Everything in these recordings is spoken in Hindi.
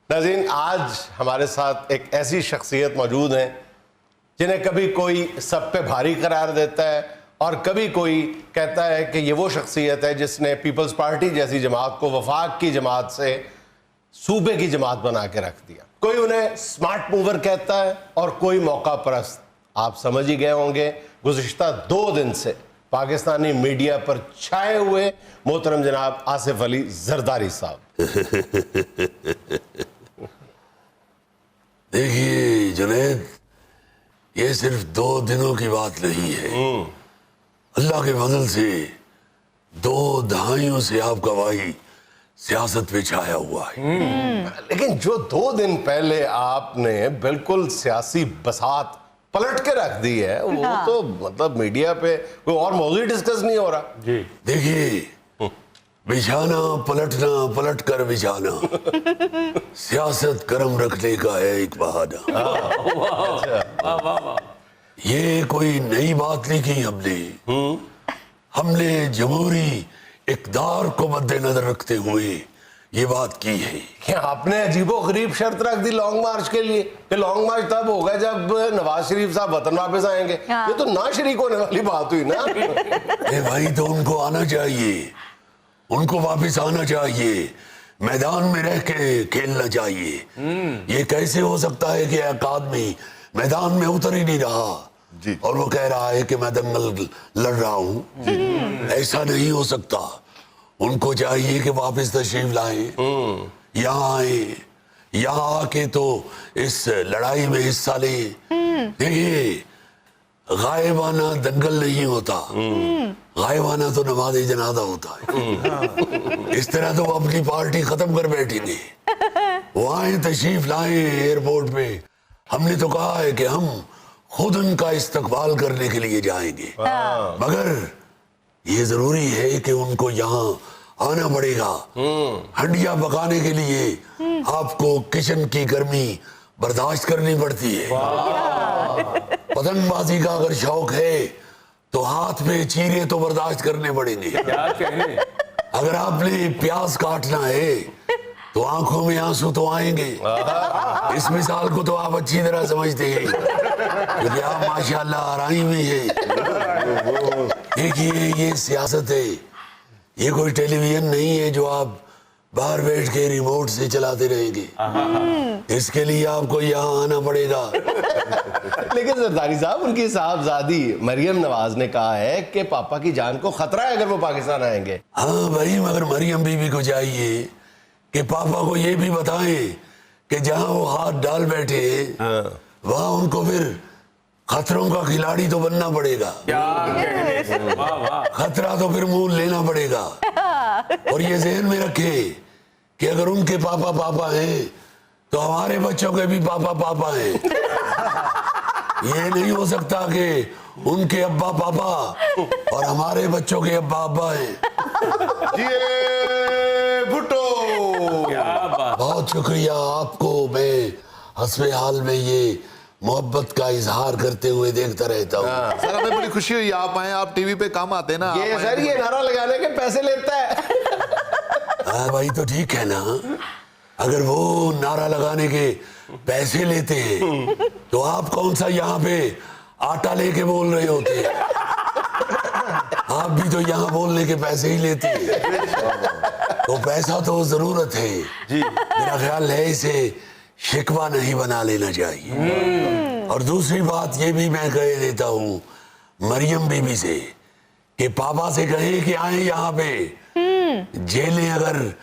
नाज़रीन, आज हमारे साथ एक ऐसी शख्सियत मौजूद हैं जिन्हें कभी कोई सब पे भारी करार देता है और कभी कोई कहता है कि ये वो शख्सियत है जिसने पीपल्स पार्टी जैसी जमात को वफाक की जमात से सूबे की जमात बना के रख दिया। कोई उन्हें स्मार्ट मूवर कहता है और कोई मौका परस्त। आप समझ ही गए होंगे गुज़िश्ता 2 दिन से पाकिस्तानी मीडिया पर छाए हुए मोहतरम जनाब आसिफ अली जरदारी साहब। देखिए जुनैद, ये सिर्फ 2 दिनों की बात नहीं है। अल्लाह के फजल से 2 दहाइयों से आपका भाई सियासत में छाया हुआ है। लेकिन जो 2 दिन पहले आपने बिल्कुल सियासी बसात पलट के रख दी है वो तो मतलब मीडिया पे कोई और मौजूद डिस्कस नहीं हो रहा। जी देखिए, बिछाना पलटना, पलट कर बिछाना, सियासत करम रखने का है एक बहाना। ये कोई नई बात नहीं की हमने जमहूरी इक़्तिदार को मद्देनजर रखते हुए ये बात की है। क्या आपने अजीबो गरीब शर्त रख दी लॉन्ग मार्च के लिए कि लॉन्ग मार्च तब होगा जब नवाज शरीफ साहब वतन वापस आएंगे? ये तो ना शरीक होने वाली बात हुई ना। भाई तो उनको आना चाहिए, उनको वापस आना चाहिए, मैदान में रह के खेलना चाहिए। ये कैसे हो सकता है कि एक आदमी मैदान में उतर ही नहीं रहा और वो कह रहा है कि मैं दंगल लड़ रहा हूँ? ऐसा नहीं हो सकता। उनको चाहिए कि वापस तशरीफ लाएं, यहाँ आए, यहाँ आके तो इस लड़ाई में हिस्सा लें। देखिए, गायबाना दंगल नहीं होता, गायबाना तो नमाज़े जनाजा होता है। इस तरह तो वो अपनी पार्टी खत्म कर बैठेंगे। वो आए, तशरीफ लाएं एयरपोर्ट पे। हमने तो कहा है कि हम खुद उनका इस्तकबाल करने के लिए जाएंगे, मगर ये जरूरी है कि उनको यहाँ आना पड़ेगा। हंडिया पकाने के लिए आपको किचन की गर्मी बर्दाश्त करनी पड़ती है। पतंगबाजी का अगर शौक है तो हाथ में चीरे तो बर्दाश्त करने पड़ेंगे। अगर आपने प्याज काटना है तो आंखों में आंसू तो आएंगे। इस मिसाल को तो आप अच्छी तरह समझते हैं क्योंकि आप माशाल्लाह आराई में है। देखिए, ये सियासत है, ये कोई टेलीविजन नहीं है जो आप बाहर बैठ के रिमोट से चलाते रहेंगे। इसके लिए आपको यहाँ आना पड़ेगा। लेकिन जरदारी साहब, उनकी साहबजादी मरियम नवाज ने कहा है कि पापा की जान को खतरा है अगर वो पाकिस्तान आएंगे। हाँ भाई, मगर मरियम बीबी को चाहिए कि पापा को ये भी बताएं कि जहाँ वो हाथ डाल बैठे वहाँ उनको फिर खतरों का खिलाड़ी तो बनना पड़ेगा। खतरा तो फिर मुंह लेना पड़ेगा। और ये ज़हन में रखे कि अगर उनके पापा पापा हैं तो हमारे बच्चों के भी पापा पापा हैं। ये नहीं हो सकता कि उनके अब्बा पापा और हमारे बच्चों के अब्बा अब्बा हैं। भुट्टो, बहुत शुक्रिया आपको। मैं हस्बे हाल में ये मोहब्बत का इजहार करते हुए देखता रहता हूँ। सर, हमें बड़ी खुशी हुई आप आए। आप टीवी पे काम आते हैं ना। ये सर ये नारा लगाने के पैसे लेता है। हाँ भाई, तो ठीक है ना। अगर वो नारा लगाने के पैसे लेते हैं तो आप कौन सा यहाँ पे आटा लेके बोल रहे होते हैं? आप भी तो यहाँ बोलने के पैसे ही लेते हैं। तो पैसा तो जरूरत है जी। मेरा ख्याल है इसे शिकवा नहीं बना लेना चाहिए। और दूसरी बात ये भी मैं कह देता हूँ मरियम बीबी से कि पापा से कहे कि आए यहाँ पे। जेलें अगर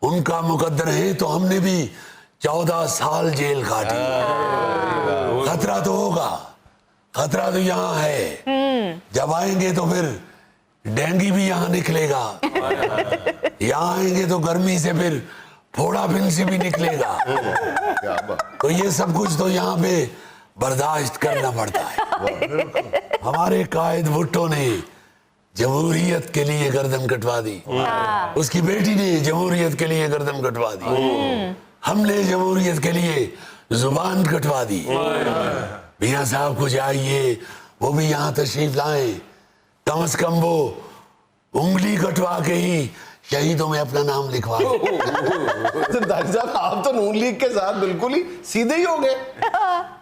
उनका मुकद्दर है तो हमने भी 14 साल जेल काटी। खतरा तो होगा, खतरा तो यहाँ है। जब आएंगे तो फिर डेंगू भी यहाँ निकलेगा। यहाँ आएंगे तो गर्मी से फिर फोड़ा फिंसी भी निकलेगा। तो ये सब कुछ तो यहाँ पे बर्दाश्त करना पड़ता है। हमारे कायद भुट्टो ने जमहूरियत के लिए गर्दन कटवा दी, उसकी बेटी ने जमहूरियत के लिए गर्दन कटवा दी, हमने जमहूरियत के लिए जुबान कटवा दी। मियां साहब को चाहिए वो भी यहाँ तशरीफ लाएं, कम से कम वो उंगली कटवा के ही शहीदों में अपना नाम लिखवा लो। सरदारी साहब आप तो नून लीग के साथ बिल्कुल ही सीधे ही हो गए।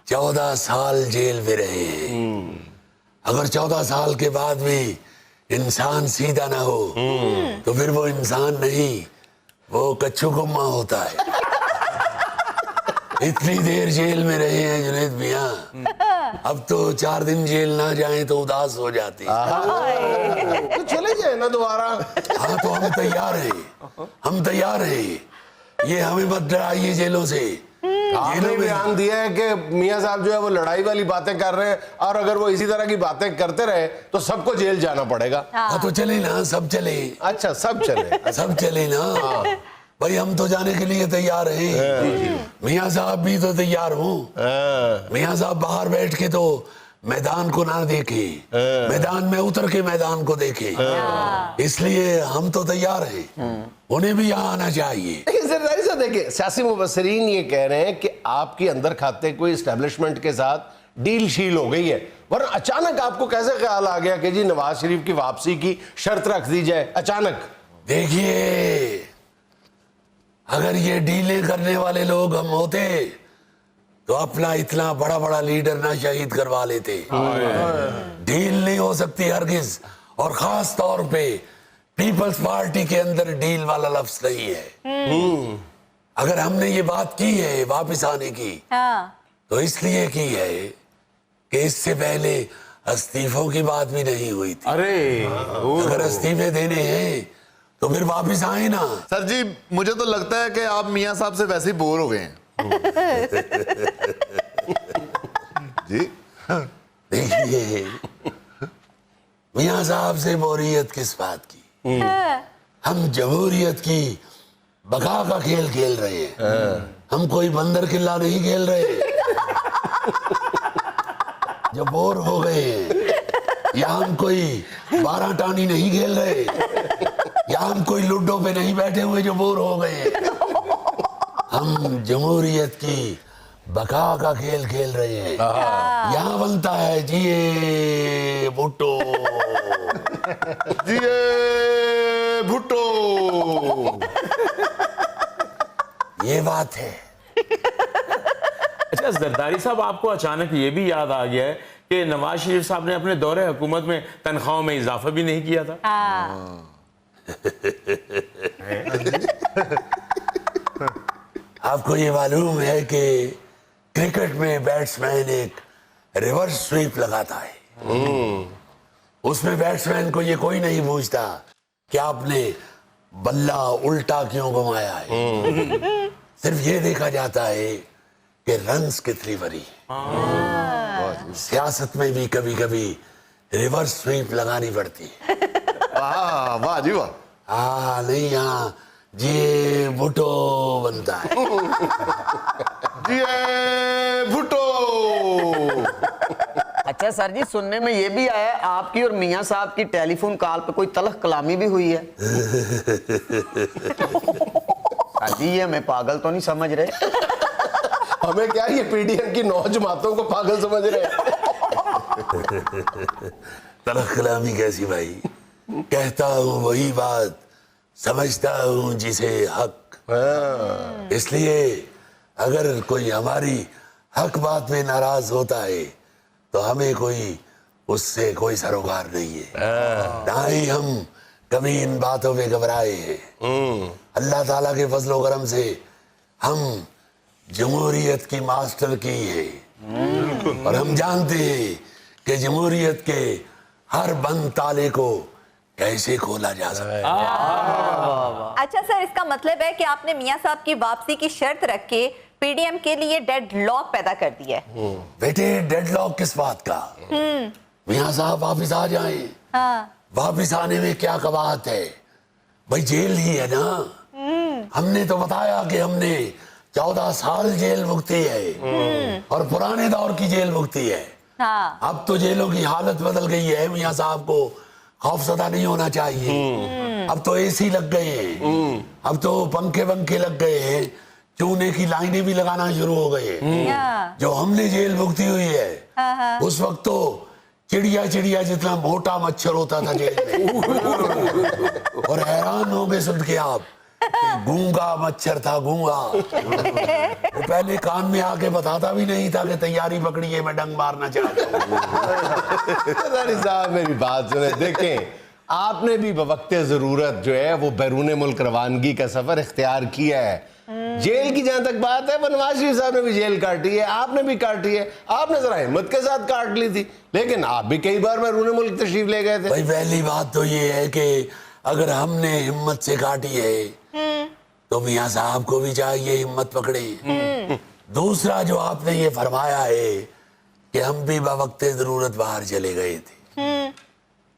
14 साल जेल में रहे हैं। अगर 14 साल के बाद भी इंसान सीधा ना हो तो फिर वो इंसान नहीं, वो कच्चू गुम्मा होता है। इतनी देर जेल में रहे हैं जुनैद मियां, अब तो 4 दिन जेल ना जाएं तो उदास हो जाती। तो चले जाए ना दोबारा। हाँ तो हम तैयार हैं, हम तैयार हैं। ये हमें मत डराइए जेलों से। आपने बयान दिया है कि मियां साहब जो है वो लड़ाई वाली बातें कर रहे हैं और अगर वो इसी तरह की बातें करते रहे तो सबको जेल जाना पड़ेगा। हाँ तो चले ना, सब चले। अच्छा सब चले। सब चले ना भाई, हम तो जाने के लिए तैयार हैं। मियां साहब भी तो तैयार हो। मियां साहब बाहर बैठ के तो मैदान को ना देखे, मैदान में उतर के मैदान को देखे, इसलिए हम तो तैयार हैं। उन्हें भी यहाँ आना चाहिए। सरदारी साहब देखिए, सियासी मुबस्सिरीन ये कह रहे हैं कि आपकी अंदर खाते कोई एस्टेब्लिशमेंट के साथ डील शील हो गई है, वरना अचानक आपको कैसे ख्याल आ गया कि जी नवाज शरीफ की वापसी की शर्त रख दी जाए अचानक? देखिए, अगर ये डीलें करने वाले लोग हम होते तो अपना इतना बड़ा बड़ा लीडर ना शहीद करवा लेते। डील नहीं हो सकती हरगिज, और खास तौर पे पीपल्स पार्टी के अंदर डील वाला लफ्ज नहीं है। अगर हमने ये बात की है वापस आने की, तो इसलिए की है कि इससे पहले इस्तीफों की बात भी नहीं हुई थी। अरे अगर इस्तीफे देने हैं तो फिर वापस आए ना। सर जी, मुझे तो लगता है कि आप मियां साहब से वैसे ही बोर हो गए हैं। जी देखिए, मियां साहब से बोरियत किस बात की? हम जमहूरियत की बका का खेल खेल रहे हैं। हम कोई बंदर किल्ला नहीं खेल रहे जो बोर हो गए हैं। या हम कोई 12 टानी नहीं खेल रहे, या हम कोई लूडो पे नहीं बैठे हुए जो बोर हो गए। हम जमहूरियत की बका का खेल खेल रहे हैं। यहाँ बनता है जिए भुट्टो, जिए भुट्टो। ये बात है। अच्छा जरदारी साहब, आपको अचानक ये भी याद आ गया है कि नवाज शरीफ साहब ने अपने दौरे हुकूमत में तनख्वाहों में इजाफा भी नहीं किया था। आपको ये मालूम है कि क्रिकेट में बैट्समैन एक रिवर्स स्वीप लगाता है। उसमें बैट्समैन को ये कोई नहीं पूछता कि आपने बल्ला उल्टा क्यों घुमाया है। सिर्फ ये देखा जाता है कि रन्स कितनी बड़ी। सियासत में भी कभी कभी रिवर्स स्वीप लगानी पड़ती है। वाह जी वाह। हाँ नहीं, यहाँ जी भुट्टो बनता है। जिए भुट्टो। अच्छा सर जी, सुनने में ये भी आया आपकी और मियां साहब की टेलीफोन कॉल पे कोई तलख कलामी भी हुई है। सर जी, ये हमें पागल तो नहीं समझ रहे? हमें क्या, ये पीडीएम की 9 जमातों को पागल समझ रहे हैं? तलख कलामी कैसी भाई? कहता हूँ वही बात, समझता हूँ जिसे हक। इसलिए अगर कोई हमारी हक बात में नाराज होता है तो हमें कोई उससे कोई सरोकार नहीं है। ना ही हम कभी इन बातों में घबराए हैं। अल्लाह ताला के फजलो करम से हम जमहूरियत की मास्टर की है, और हम जानते हैं कि जमहूरियत के हर बंद ताले को कैसे खोला जा सकता है। अच्छा सर, इसका मतलब है कि आपने मियां साहब की वापसी की शर्त रख के पीडीएम के लिए डेडलॉक पैदा कर दिया है। बेटे, डेडलॉक किस बात का? मियां साहब वापिस आ जाएं। वापिस आने में क्या कबाहत है भाई? जेल ही है ना। हमने तो बताया कि हमने 14 साल जेल भुगती है, और पुराने दौर की जेल भुगती है। अब तो जेलों की हालत बदल गई है। मियां साहब को खौफसदा नहीं होना चाहिए। अब तो एसी लग गए हैं, अब तो पंखे पंखे लग गए हैं, चूने की लाइनें भी लगाना शुरू हो गए हैं। जो हमने जेल भुगती हुई है, उस वक्त तो चिड़िया चिड़िया जितना मोटा मच्छर होता था जेल में। और हैरान होंगे सुन के आप, गूंगा मच्छर था, गूंगा। वो पहले कान में आके बताता भी नहीं था कि तैयारी पकड़ी है, मैं डंग मारना चाहता हूँ। जरदारी साहब मेरी बात सुने, देखें आपने भी बवक्ते जरूरत जो है वो बैरून मुल्क रवानगी का सफर इख्तियार किया है। जेल की जहां तक बात है, वो नवाज शरीफ साहब ने भी जेल काटी है, आपने भी काटी है, आपने जरा हिम्मत के साथ काट ली थी, लेकिन आप भी कई बार बैरून मुल्क तशरीफ ले गए थे। भाई पहली बात तो ये है कि अगर हमने हिम्मत से काटी है तो मियाँ साहब को भी चाहिए हिम्मत पकड़े। दूसरा जो आपने ये फरमाया है कि हम भी बवक्ते जरूरत बाहर चले गए थे,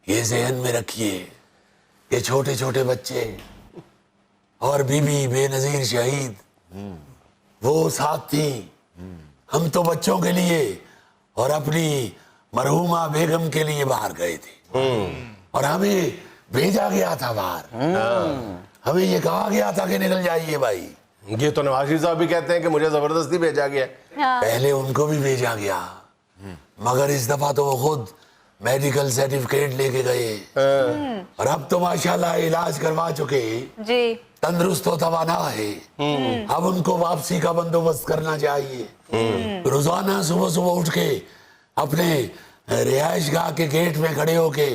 ये जहन में रखिए कि छोटे छोटे बच्चे और बीबी बेनजीर शहीद वो साथ थी। हम तो बच्चों के लिए और अपनी मरहूमा बेगम के लिए बाहर गए थे और हमें भेजा गया था बाहर। हमें ये कहा गया था कि निकल जाइए भाई। ये तो नवाज शरीफ साहब भी कहते हैं कि मुझे जबरदस्ती भेजा गया। पहले उनको भी भेजा गया, मगर इस दफा तो वो खुद मेडिकल सर्टिफिकेट लेके गए और अब तो माशाल्लाह इलाज करवा चुके, जी तंदुरुस्त हो तवाना है। अब उनको वापसी का बंदोबस्त करना चाहिए। रोजाना सुबह सुबह उठ के अपने रिहाइश गाह के गेट में खड़े होके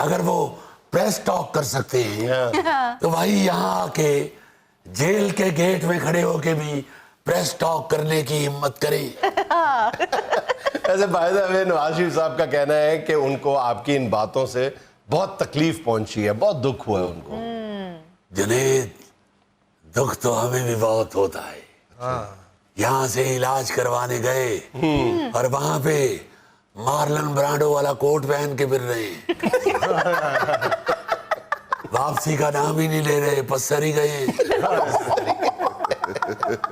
अगर वो प्रेस टॉक कर सकते हैं तो भाई यहाँ आके जेल के गेट में खड़े होके भी प्रेस टॉक करने की हिम्मत करें। ऐसे by the way Nawaz Sharif साहब का कहना है कि उनको आपकी इन बातों से बहुत तकलीफ पहुंची है, बहुत दुख हुआ है उनको। जुनेद, दुख तो हमें भी बहुत होता है। यहाँ से इलाज करवाने गए और वहां पे मार्लन ब्रांडो वाला कोट पहन के फिर रहे हैं। वापसी का नाम ही नहीं ले रहे, पसर ही गए।